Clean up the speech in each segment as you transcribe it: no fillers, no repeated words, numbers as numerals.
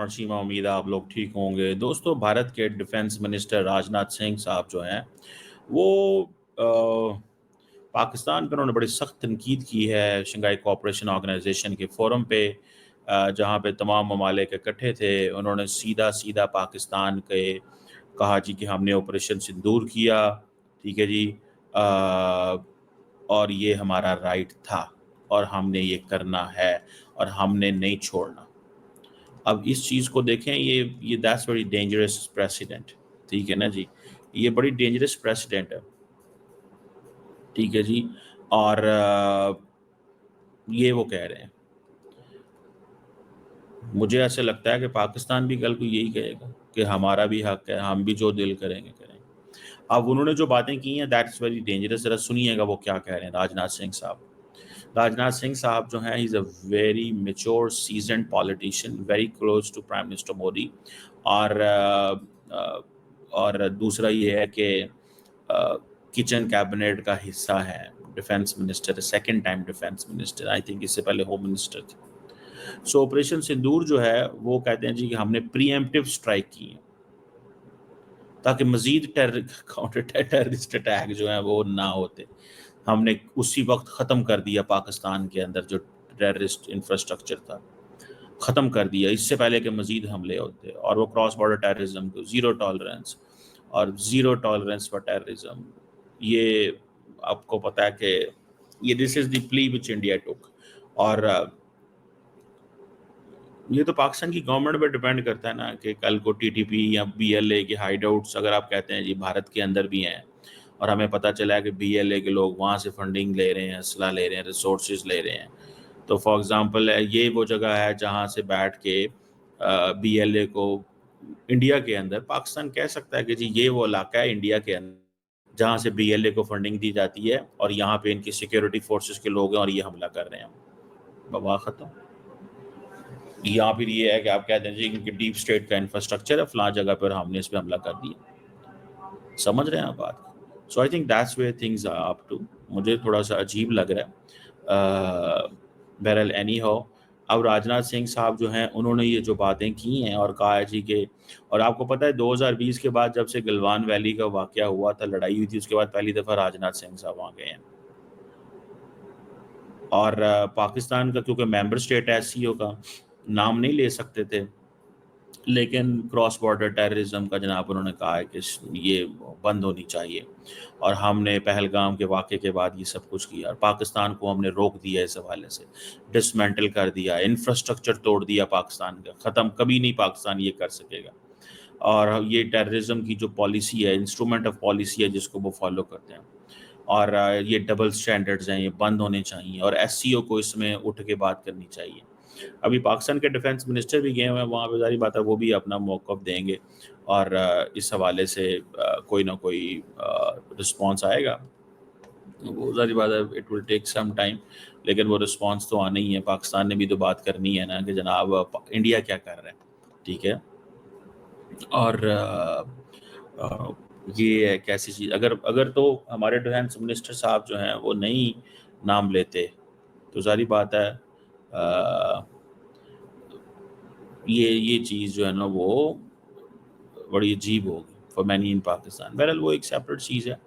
सीमा उम्मीद है आप लोग ठीक होंगे। दोस्तों, भारत के डिफेंस मिनिस्टर राजनाथ सिंह साहब जो हैं वो पाकिस्तान पर उन्होंने बड़ी सख्त तनकीद की है शंघाई कोऑपरेशन ऑर्गेनाइजेशन के फोरम पे, जहाँ पे तमाम ममालिक इकट्ठे थे। उन्होंने सीधा सीधा पाकिस्तान के कहा जी कि हमने ऑपरेशन सिंदूर किया, ठीक है जी, और ये हमारा राइट था और हमने ये करना है और हमने नहीं छोड़ना। अब इस चीज़ को देखें, ये दैट्स वेरी डेंजरस प्रेसिडेंट, ठीक है ना जी, ये बड़ी डेंजरस प्रेसिडेंट है, ठीक है जी। और ये वो कह रहे हैं, मुझे ऐसे लगता है कि पाकिस्तान भी कल को यही कहेगा कि हमारा भी हक है, हम भी जो दिल करेंगे करेंगे। अब उन्होंने जो बातें की हैं दैट्स वेरी डेंजरस। ज़रा सुनिएगा वो क्या कह रहे हैं राजनाथ सिंह साहब। राजनाथ सिंह साहब जो हैं, he is a very mature seasoned politician, very close to prime minister Modi. और दूसरा ये है कि किचन कैबिनेट का हिस्सा है, defence minister, second time defence minister, I think इससे पहले होम मिनिस्टर थे। सो ऑपरेशन सिंदूर जो है वो कहते हैं जी कि हमने प्रीएम्प्टिव स्ट्राइक की है ताकि मजीद काउंटर टेररिस्ट अटैक जो है वो ना होते। हमने उसी वक्त ख़त्म कर दिया पाकिस्तान के अंदर जो टेररिस्ट इंफ्रास्ट्रक्चर था, ख़त्म कर दिया इससे पहले कि मजीद हमले होते। और वो क्रॉस बॉर्डर टेररिज्म को ज़ीरो टॉलरेंस, और ज़ीरो टॉलरेंस फॉर टेररिज्म, ये आपको पता है कि ये this is the plea which India टुक। और ये तो पाकिस्तान की गवर्नमेंट पे डिपेंड करता है ना कि कल को टीटीपी या बीएलए के हाइडआउट्स अगर आप कहते हैं जी भारत के अंदर भी हैं, और हमें पता चला है कि बीएलए के लोग वहाँ से फंडिंग ले रहे हैं, असला ले रहे हैं, रिसोर्सेज ले रहे हैं, तो फॉर एग्जांपल ये वो जगह है जहाँ से बैठ के बीएलए को इंडिया के अंदर पाकिस्तान कह सकता है कि जी ये वो इलाका है इंडिया के अंदर जहाँ से बीएलए को फंडिंग दी जाती है और यहाँ पे इनकी सिक्योरिटी फोर्सेस के लोग हैं और ये हमला कर रहे हैं। बाबा ख़त्म। या फिर ये है कि आप कहते हैं जी इनकी डीप स्टेट का इंफ्रास्ट्रक्चर है फलां जगह पर, हमने इस पर हमला कर दिया। समझ रहे हैं आप बात? So I think that's way things are up to. मुझे थोड़ा सा अजीब लग रहा है। बहरहाल एनी हो, अब राजनाथ सिंह साहब जो हैं उन्होंने ये जो बातें की हैं और कहा है जी कि, और आपको पता है 2020 के बाद जब से गलवान वैली का वाकया हुआ था, लड़ाई हुई थी, उसके बाद पहली दफ़ा राजनाथ सिंह साहब वहाँ गए हैं। और पाकिस्तान का क्योंकि मेंबर स्टेट है एससीओ का, नाम नहीं ले सकते थे, लेकिन क्रॉस बॉर्डर टेररिज्म का जनाब उन्होंने कहा है कि ये बंद होनी चाहिए। और हमने पहलगाम के वाक़े के बाद ये सब कुछ किया और पाकिस्तान को हमने रोक दिया, इस हवाले से डिसमेंटल कर दिया, इंफ्रास्ट्रक्चर तोड़ दिया पाकिस्तान का, ख़त्म कभी नहीं पाकिस्तान ये कर सकेगा। और ये टेररिज्म की जो पॉलिसी है, इंस्ट्रूमेंट ऑफ पॉलिसी है जिसको वो फॉलो करते हैं, और ये डबल स्टैंडर्ड्स हैं, ये बंद होने चाहिए और एससीओ को इसमें उठ के बात करनी चाहिए। अभी पाकिस्तान के डिफेंस मिनिस्टर भी गए हुए हैं वहाँ पे, जारी बात है वो भी अपना मौक़िफ़ देंगे और इस हवाले से कोई ना कोई रिस्पॉन्स आएगा। वो जारी बात है it will take some time, लेकिन वो रिस्पॉन्स तो आना ही है। पाकिस्तान ने भी तो बात करनी है ना कि जनाब इंडिया क्या कर रहा है, ठीक है। और ये एक ऐसी चीज़, अगर अगर तो हमारे डिफेंस मिनिस्टर साहब जो हैं वो नहीं नाम लेते तो ज़ाहिर बात है ये चीज़ जो है ना वो बड़ी अजीब होगी फॉर मैनी इन पाकिस्तान। बहरहाल वो एक सेपरेट चीज़ है,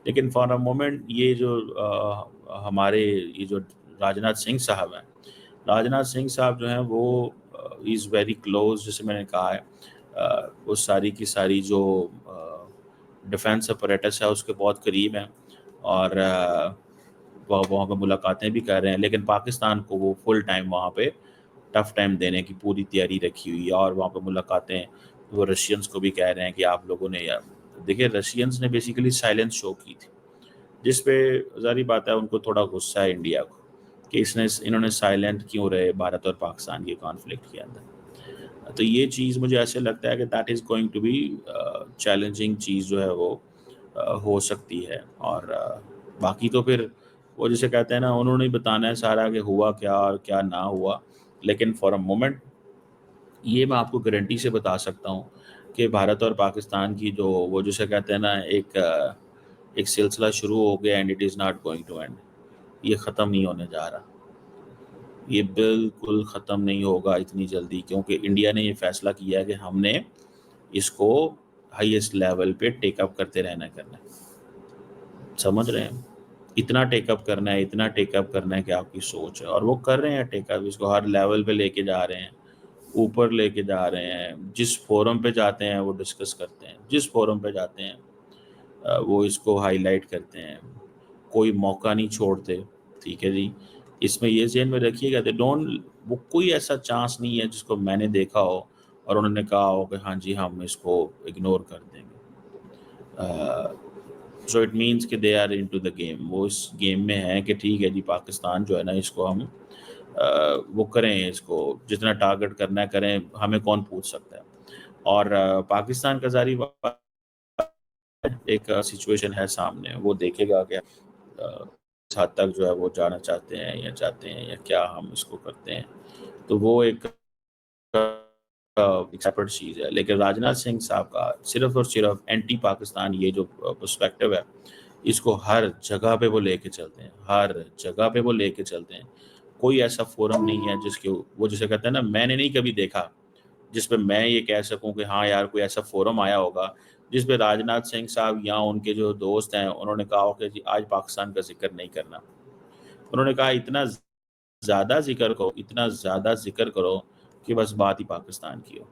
लेकिन फॉर अ मोमेंट ये जो हमारे ये जो राजनाथ सिंह साहब हैं, राजनाथ सिंह साहब जो हैं वो इज़ वेरी क्लोज, जैसे मैंने कहा है, वो सारी की सारी जो डिफेंस अपरेटस है उसके बहुत करीब हैं और वहाँ पर मुलाकातें भी कर रहे हैं, लेकिन पाकिस्तान को वो फुल टाइम वहाँ पे टफ टाइम देने की पूरी तैयारी रखी हुई है। और वहाँ पे मुलाकातें वो रशियंस को भी कह रहे हैं कि आप लोगों ने, यार देखिए रशियंस ने बेसिकली साइलेंस शो की थी, जिस पे ज़ाहिर बात है उनको थोड़ा गुस्सा है इंडिया को कि इन्होंने साइलेंट क्यों रहे भारत और पाकिस्तान के कॉन्फ्लिक्ट के अंदर। तो ये चीज़ मुझे ऐसे लगता है कि that is going to be challenging चीज़ जो है वो हो सकती है। और बाकी तो फिर वो जैसे कहते हैं ना, उन्होंने ही बताना है सारा कि हुआ क्या और क्या ना हुआ। लेकिन फॉर अ मोमेंट ये मैं आपको गारंटी से बता सकता हूँ कि भारत और पाकिस्तान की जो वो जिसे कहते हैं ना एक सिलसिला शुरू हो गया and it is not going to end, ये ख़त्म नहीं होने जा रहा, یہ بالکل ختم نہیں ہوگا اتنی جلدی، کیونکہ انڈیا نے یہ فیصلہ کیا ہے کہ ہم نے اس کو ہائیسٹ لیول پہ ٹیک اپ کرتے رہنا کرنا ہے. سمجھ رہے ہیں؟ اتنا ٹیک اپ کرنا ہے، اتنا ٹیک اپ کرنا ہے کہ آپ کی سوچ ہے، اور وہ کر رہے ہیں ٹیک اپ، اس کو ہر لیول پہ لے کے جا رہے ہیں، اوپر لے کے جا رہے ہیں. جس فورم پہ جاتے ہیں وہ ڈسکس کرتے ہیں، جس فورم پہ جاتے ہیں وہ اس کو ہائی لائٹ کرتے ہیں، کوئی موقع نہیں چھوڑتے. ٹھیک ہے جی، اس میں یہ ذہن میں رکھیے گا کہ وہ کوئی ایسا چانس نہیں ہے جس کو میں نے دیکھا ہو اور انہوں نے کہا ہو کہ ہاں جی ہم اس کو اگنور کر دیں گے. سو اٹ مینس کہ they are into the game, وہ اس گیم میں ہیں کہ ٹھیک ہے جی پاکستان جو ہے نا اس کو ہم وہ کریں، اس کو جتنا ٹارگٹ کرنا ہے کریں، ہمیں کون پوچھ سکتا ہے. اور پاکستان کا ظاہری ایک سچویشن ہے سامنے، وہ دیکھے گا کہ اس حد تک جو ہے وہ جانا چاہتے ہیں یا کیا ہم اس کو کرتے ہیں. تو وہ ایک سیپریٹ چیز ہے. لیکن راجناتھ سنگھ صاحب کا صرف اور صرف اینٹی پاکستان یہ جو پرسپیکٹو ہے، اس کو ہر جگہ پہ وہ لے کے چلتے ہیں، ہر جگہ پہ وہ لے کے چلتے ہیں. کوئی ایسا فورم نہیں ہے جس کے وہ جسے کہتے ہیں نا، میں نے نہیں کبھی دیکھا جس پہ میں یہ کہہ سکوں کہ ہاں یار کوئی ایسا فورم آیا ہوگا جس پہ راجناتھ سنگھ صاحب یا ان کے جو دوست ہیں انہوں نے کہا ہو کہ جی آج پاکستان کا ذکر نہیں کرنا. انہوں نے کہا اتنا زیادہ ذکر کرو، اتنا زیادہ ذکر کرو کہ بس بات ہی پاکستان کی ہو.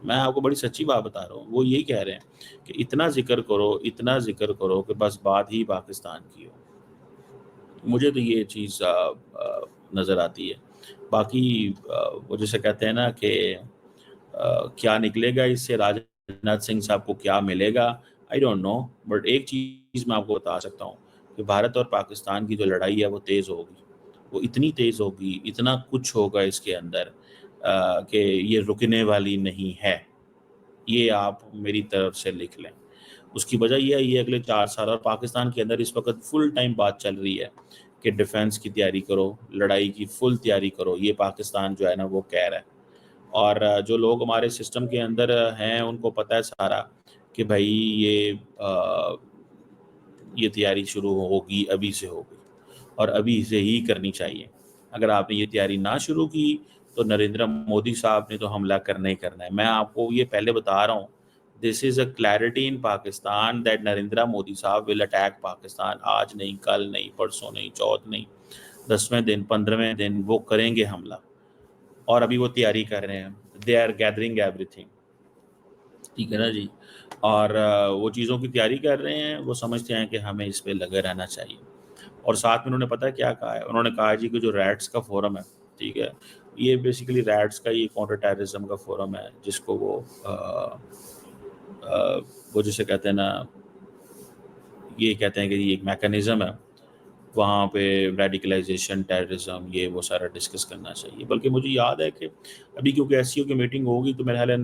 میں آپ کو بڑی سچی بات بتا رہا ہوں، وہ یہی کہہ رہے ہیں کہ اتنا ذکر کرو، اتنا ذکر کرو کہ بس بات ہی پاکستان کی ہو. مجھے تو یہ چیز نظر آتی ہے. باقی وہ جسے کہتے ہیں نا کہ کیا نکلے گا اس سے، راجناتھ سنگھ صاحب کو کیا ملے گا، آئی ڈونٹ نو. بٹ ایک چیز میں آپ کو بتا سکتا ہوں کہ بھارت اور پاکستان کی جو لڑائی ہے وہ تیز ہوگی، وہ اتنی تیز ہوگی، اتنا کچھ ہوگا اس کے اندر کہ یہ رکنے والی نہیں ہے. یہ آپ میری طرف سے لکھ لیں. اس کی وجہ یہ ہے، یہ اگلے 4 سال، اور پاکستان کے اندر اس وقت فل ٹائم بات چل رہی ہے کہ ڈیفنس کی تیاری کرو، لڑائی کی فل تیاری کرو. یہ پاکستان جو ہے نا وہ کہہ رہا ہے. اور جو لوگ ہمارے سسٹم کے اندر ہیں ان کو پتہ ہے سارا کہ بھائی یہ تیاری شروع ہوگی، ابھی سے ہوگی اور ابھی سے ہی کرنی چاہیے. اگر آپ نے یہ تیاری نہ شروع کی تو نریندر مودی صاحب نے تو حملہ کرنا ہی کرنا ہے. میں آپ کو یہ پہلے بتا رہا ہوں، this is a clarity in Pakistan that Narendra Modi صاحب ول اٹیک پاکستان. آج نہیں، کل نہیں، پرسوں نہیں، چوتھ نہیں، 10ویں دن، 15ویں دن وہ کریں گے حملہ. اور ابھی وہ تیاری کر رہے ہیں، they are gathering everything. ٹھیک ہے نا جی. اور وہ چیزوں کی تیاری کر رہے ہیں، وہ سمجھتے ہیں کہ ہمیں اس پہ لگے رہنا چاہیے. اور ساتھ میں انہوں نے پتہ کیا کہا ہے، انہوں نے کہا جی کہ جو ریٹس کا فورم ہے، ٹھیک ہے، یہ بیسیکلی ریٹس کا یہ کاؤنٹر ٹیررزم کا فورم ہے، جس کو وہ جسے کہتے ہیں نا، یہ کہتے ہیں کہ یہ ایک میکانزم ہے، وہاں پہ ریڈیکلائزیشن، ٹیررزم، یہ وہ سارا ڈسکس کرنا چاہیے. بلکہ مجھے یاد ہے کہ ابھی کیونکہ ایس سی او کی میٹنگ ہوگی تو میرے خیال ہے